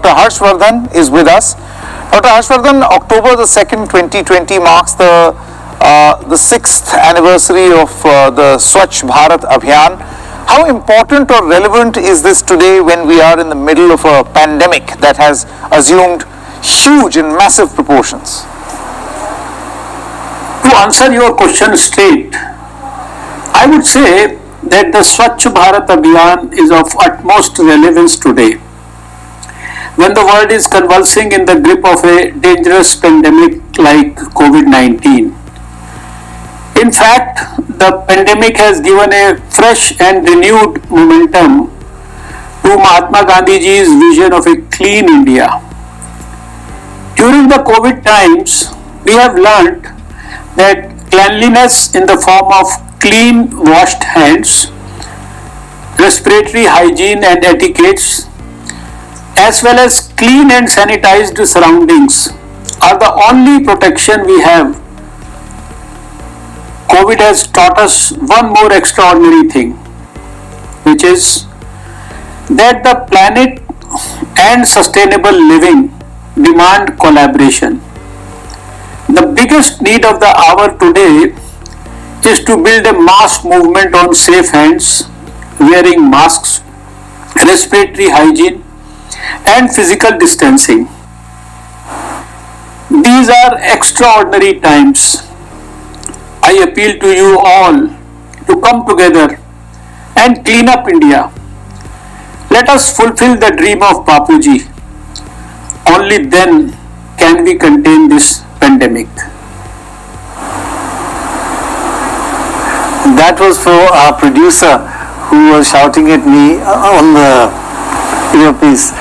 Dr. Harshvardhan is with us. Dr. Harshvardhan, October the 2nd, 2020 marks the 6th anniversary of the Swachh Bharat Abhiyan. How important or relevant is this today when we are in the middle of a pandemic that has assumed huge and massive proportions? To answer your question straight, I would say that the Swachh Bharat Abhiyan is of utmost relevance today, when the world is convulsing in the grip of a dangerous pandemic like COVID-19. In fact, the pandemic has given a fresh and renewed momentum to Mahatma Gandhiji's vision of a clean India. During the COVID times, we have learnt that cleanliness in the form of clean washed hands, respiratory hygiene and etiquettes, as well as clean and sanitized surroundings are the only protection we have. COVID has taught us one more extraordinary thing, which is that the planet and sustainable living demand collaboration. The biggest need of the hour today is to build a mass movement on safe hands, wearing masks, respiratory hygiene, and physical distancing. These are extraordinary times. I appeal to you all to come together and clean up India. Let us fulfill the dream of Bapuji. Only then can we contain this pandemic. That was for our producer who was shouting at me on the earpiece.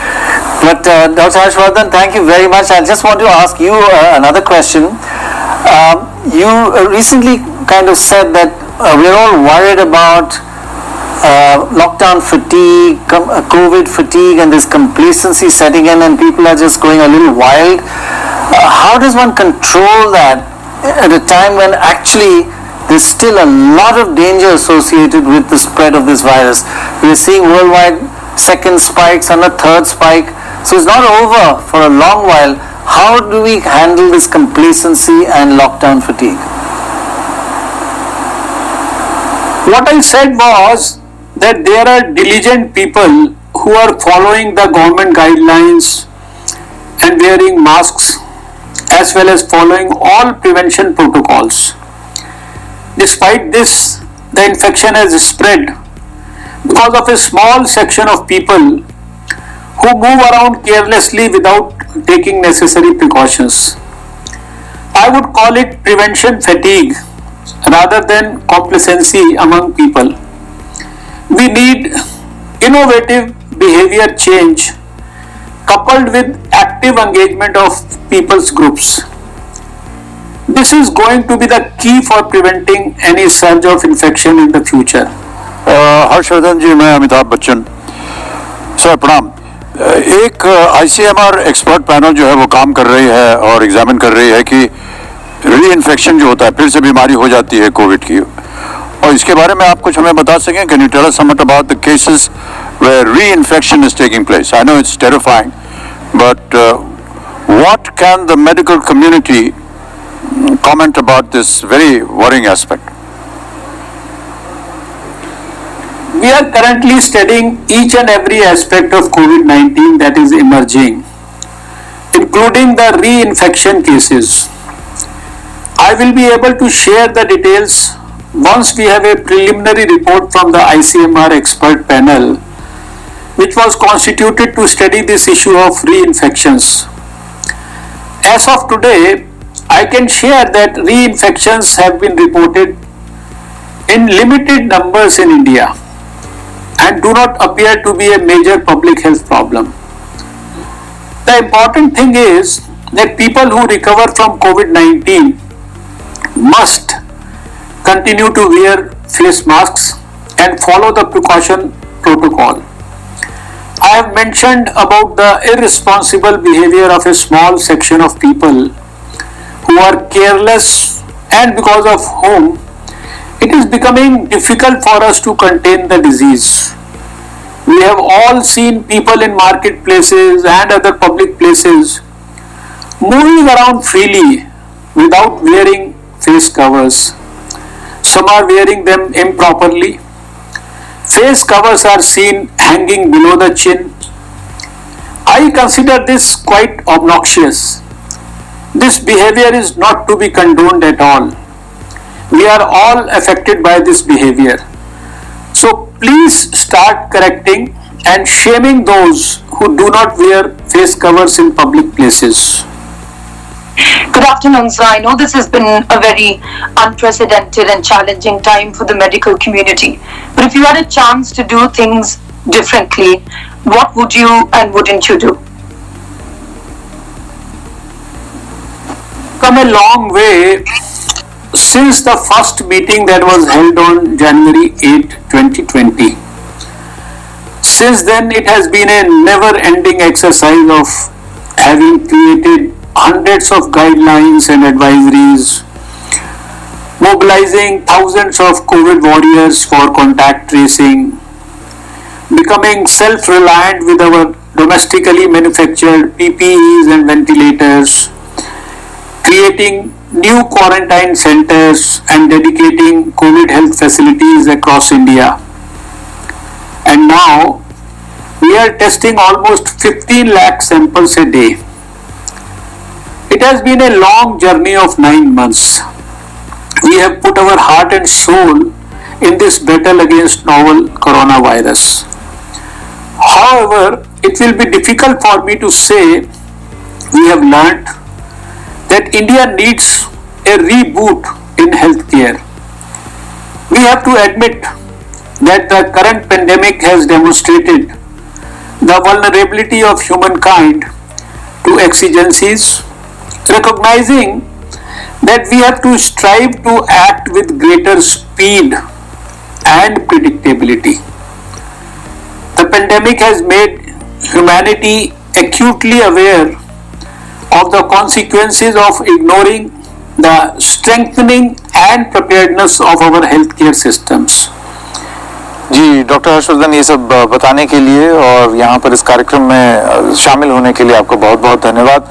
But Dr. Harshvardhan, thank you very much. I just want to ask you another question. You recently kind of said that we're all worried about lockdown fatigue, COVID fatigue, and this complacency setting in, and people are just going a little wild. How does one control that at a time when actually there's still a lot of danger associated with the spread of this virus? We're seeing worldwide second spikes and a third spike. So it's not over for a long while. How do we handle this complacency and lockdown fatigue? What I said was that there are diligent people who are following the government guidelines and wearing masks, as well as following all prevention protocols. Despite this, the infection has spread because of a small section of people who move around carelessly without taking necessary precautions. I would call it prevention fatigue rather than complacency among people. We need innovative behavior change coupled with active engagement of people's groups. This is going to be the key for preventing any surge of infection in the future. Harshvardhan जी, मैं Amitabh Bachchan sir, प्रणाम। एक ICMR expert panel जो है वो काम कर रही है और एग्जामिन कर रही है कि री इन्फेक्शन जो होता है, फिर से बीमारी हो जाती है कोविड की, और इसके बारे में आप कुछ हमें बता सकें? Can you tell us somewhat about the cases where reinfection is taking place? I know it's terrifying, but what can the medical community comment about this very worrying aspect? We are currently studying each and every aspect of COVID-19 that is emerging, including the reinfection cases. I will be able to share the details once we have a preliminary report from the ICMR expert panel, which was constituted to study this issue of reinfections. As of today, I can share that reinfections have been reported in limited numbers in India and do not appear to be a major public health problem. The important thing is that people who recover from COVID-19 must continue to wear face masks and follow the precaution protocol. I have mentioned about the irresponsible behavior of a small section of people who are careless and because of whom it is becoming difficult for us to contain the disease. We have all seen people in marketplaces and other public places moving around freely without wearing face covers. Some are wearing them improperly. Face covers are seen hanging below the chin. I consider this quite obnoxious. This behavior is not to be condoned at all. We are all affected by this behavior. So please start correcting and shaming those who do not wear face covers in public places. Good afternoon, sir. I know this has been a very unprecedented and challenging time for the medical community. But if you had a chance to do things differently, what would you and wouldn't you do? Come a long way since the first meeting that was held on January 8, 2020. Since then, it has been a never-ending exercise of having created hundreds of guidelines and advisories, mobilizing thousands of COVID warriors for contact tracing, becoming self-reliant with our domestically manufactured PPEs and ventilators, creating new quarantine centers and dedicating COVID health facilities across India. And now we are testing almost 15 lakh samples a day. It has been a long journey of 9 months. We have put our heart and soul in this battle against novel coronavirus. However, it will be difficult for me to say we have learnt that India needs a reboot in healthcare. We have to admit that the current pandemic has demonstrated the vulnerability of humankind to exigencies, recognizing that we have to strive to act with greater speed and predictability. The pandemic has made humanity acutely aware of the consequences of ignoring the strengthening and preparedness of our healthcare systems. जी doctor Harshvardhan, ये सब बताने के लिए और यहाँ पर इस कार्यक्रम में शामिल होने के लिए आपको बहुत बहुत धन्यवाद।